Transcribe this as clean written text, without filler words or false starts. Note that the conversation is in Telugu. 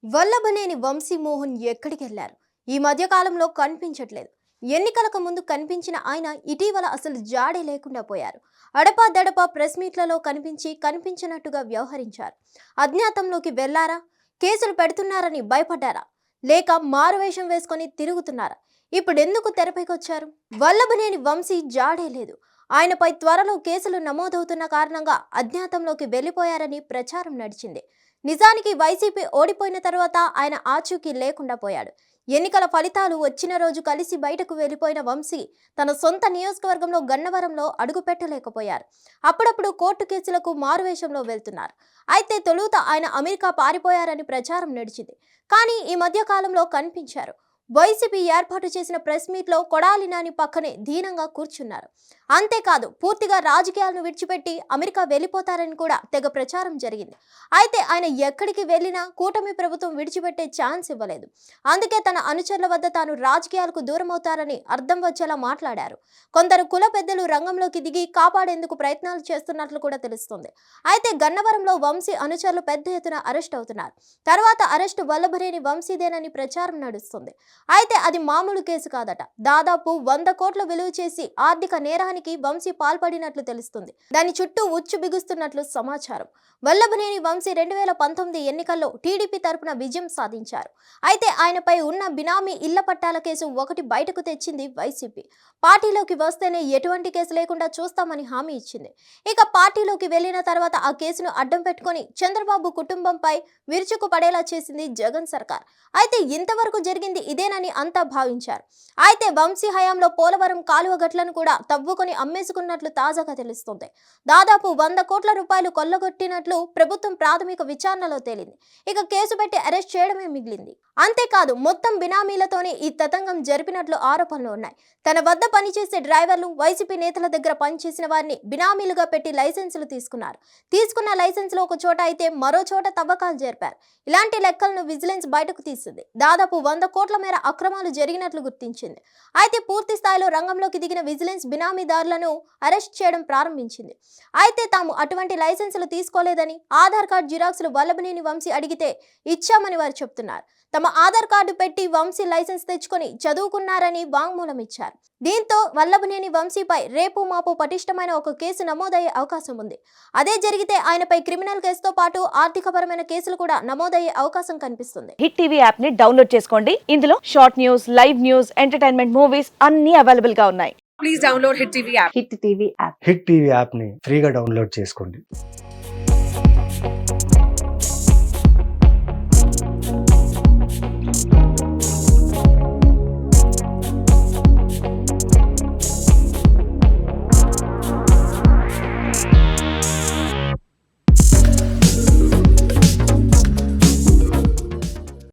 వల్లభనేని వంశీమోహన్ ఎక్కడికెళ్లారు? ఈ మధ్య కాలంలో కనిపించట్లేదు. ఎన్నికలకు ముందు కనిపించిన ఆయన ఇటీవల అసలు జాడే లేకుండా పోయారు. అడపాదడపా ప్రెస్ మీట్లలో కనిపించినట్టుగా వ్యవహరించారు. అజ్ఞాతంలోకి వెళ్లారా? కేసులు పెడుతున్నారని భయపడ్డారా? లేక మారువేషం వేసుకొని తిరుగుతున్నారా? ఇప్పుడెందుకు తెరపైకొచ్చారు? వల్లభనేని వంశీ జాడే లేదు. ఆయనపై త్వరలో కేసులు నమోదవుతున్న కారణంగా అజ్ఞాతంలోకి వెళ్లిపోయారని ప్రచారం నడిచింది. నిజానికి వైసీపీ ఓడిపోయిన తర్వాత ఆయన ఆచూకీ లేకుండా పోయాడు. ఎన్నికల ఫలితాలు వచ్చిన రోజు కలిసి బయటకు వెళ్లిపోయిన వంశీ తన సొంత నియోజకవర్గంలో గన్నవరంలో అడుగుపెట్టలేకపోయారు. అప్పుడప్పుడు కోర్టు కేసులకు మారువేషంలో వెళ్తున్నారు. అయితే తొలుత ఆయన అమెరికా పారిపోయారని ప్రచారం నడిచింది. కానీ ఈ మధ్య కాలంలో కనిపించారు. వైసీపీ ఏర్పాటు చేసిన ప్రెస్ మీట్లో కొడాలి నాని పక్కనే దీనంగా కూర్చున్నారు. అంతేకాదు పూర్తిగా రాజకీయాలను విడిచిపెట్టి అమెరికా వెళ్లిపోతారని కూడా తెగ ప్రచారం జరిగింది. అయితే ఆయన ఎక్కడికి వెళ్లినా కూటమి ప్రభుత్వం విడిచిపెట్టే ఛాన్స్ ఇవ్వలేదు. అందుకే తన అనుచరుల వద్ద తాను రాజకీయాలకు దూరం అవుతారని అర్థం వచ్చేలా మాట్లాడారు. కొందరు కుల పెద్దలు రంగంలోకి దిగి కాపాడేందుకు ప్రయత్నాలు చేస్తున్నట్లు కూడా తెలుస్తుంది. అయితే గన్నవరంలో వంశీ అనుచరులు పెద్ద ఎత్తున అరెస్ట్ అవుతున్నారు. తర్వాత అరెస్టు వల్లభనేని వంశీదేనని ప్రచారం నడుస్తుంది. అయితే అది మామూలు కేసు కాదట. దాదాపు 100 కోట్ల విలువ చేసి ఆర్థిక నేరానికి వంశీ పాల్పడినట్లు తెలుస్తుంది. దాని చుట్టూ ఉచ్చు బిగుస్తున్నట్లు సమాచారం. వల్లభనేని వంశీ 2019 ఎన్నికల్లో టీడీపీ తరపున విజయం సాధించారు. అయితే ఆయనపై ఉన్న బినామీ ఇళ్ల పట్టాల కేసు ఒకటి బయటకు తెచ్చింది వైసీపీ. పార్టీలోకి వస్తేనే ఎటువంటి కేసు లేకుండా చూస్తామని హామీ ఇచ్చింది. ఇక పార్టీలోకి వెళ్లిన తర్వాత ఆ కేసును అడ్డం పెట్టుకుని చంద్రబాబు కుటుంబంపై విరుచుకు పడేలా చేసింది జగన్ సర్కార్. అయితే ఇంతవరకు జరిగింది ఇదేనని అంతా భావించారు. అయితే వంశీ హయాంలో పోలవరం కాలువ గట్లను కూడా తవ్వుకొని అమ్మేసుకున్నట్లు తాజాగా తెలుస్తుంది. దాదాపు 100 కోట్ల రూపాయలు కొల్లగొట్టినట్లు ప్రభుత్వం ప్రాథమిక విచారణలో తేలింది. ఇక కేసు పెట్టి అరెస్ట్ చేయడమే మిగిలింది. అంతేకాదు మొత్తం బినామీలతోనే ఈ తతంగం జరిపినట్లు ఆరోపణలు ఉన్నాయి. తన వద్ద పనిచేసే డ్రైవర్లు, వైసీపీ నేతల దగ్గర పనిచేసిన వారిని బినామీలుగా పెట్టి లైసెన్సులు తీసుకున్నారు. తీసుకున్న లైసెన్సులు ఒక చోట అయితే మరో చోట తవ్వకాలు జరిపారు. ఇలాంటి లెక్కలను విజిలెన్స్ బయటకు తీసింది. దాదాపు 100 కోట్ల మేర అక్రమాలు జరిగినట్లు గుర్తించింది. అయితే పూర్తి స్థాయిలో రంగంలోకి దిగిన విజిలెన్స్ బినామీదారులను అరెస్ట్ చేయడం ప్రారంభించింది. అయితే తాము అటువంటి లైసెన్సులు తీసుకోలేదని, ఆధార్ కార్డు జిరాక్సులు వల్లభనేని వంశీ అడిగితే ఇచ్చామని వారు చెప్తున్నారు. తమ ఆధార్ కార్డు పెట్టి వంశీ లైసెన్స్ తెచ్చుకొని చదువుకున్నారని వాంగ్మూలం ఇచ్చారు. దీంతో వల్లభనేని వంశీపై రేపు మాపు పటిష్టమైన ఒక కేసు నమోదయ్యే అవకాశం ఉంది. అదే జరిగితే ఆయనపై క్రిమినల్ కేసుతో పాటు ఆర్థికపరమైన కేసులు కూడా నమోదయ్యే అవకాశం కనిపిస్తుంది. హిట్ టీవీ యాప్ ని డౌన్లోడ్ చేసుకోండి. ఇందులో short news, live news, entertainment movies అన్ని అవైలబుల్ గా ఉన్నాయి. Please download Hit TV app. Hit TV app hit TV యాప్ని ఫ్రీగా డౌన్లోడ్ చేసుకోండి.